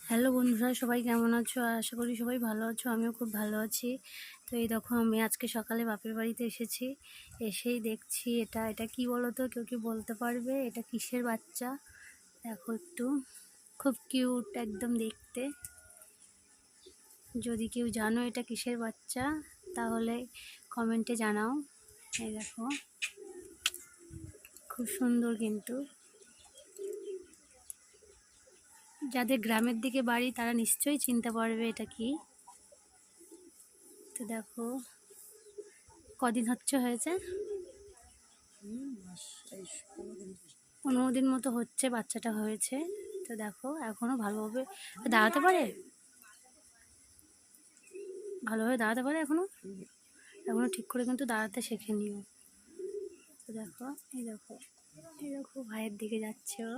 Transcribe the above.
Hello বন্ধুরা, সবাই কেমন আছো? আশা করি সবাই ভালো আছো। আমিও খুব ভালো আছি। তো এই দেখো, আমি আজকে সকালে বাপের বাড়িতে এসেছি। এসেই দেখছি এটা কি বলো তো? কেউ কি বলতে পারবে এটা কিসের বাচ্চা? দেখো একটু, খুব কিউট একদম দেখতে। যদি কেউ জানো এটা কিসের বাচ্চা তাহলে কমেন্টে জানাও। এই দেখো, খুব সুন্দর কিন্তু। যাদের গ্রামের দিকে বাড়ি তারা নিশ্চয়ই চিনতে পারবে এটা কি। তো দেখো, কদিন হয়েছে? 15 দিন মতো হচ্ছে বাচ্চাটা হয়েছে। তো দেখো, এখনো ভালোভাবে দাঁড়াতে পারে, এখনো এখনো ঠিক করে কিন্তু দাঁড়াতে শেখেনিও। তো দেখো, এই দেখো ভাইয়ের দিকে যাচ্ছে ও।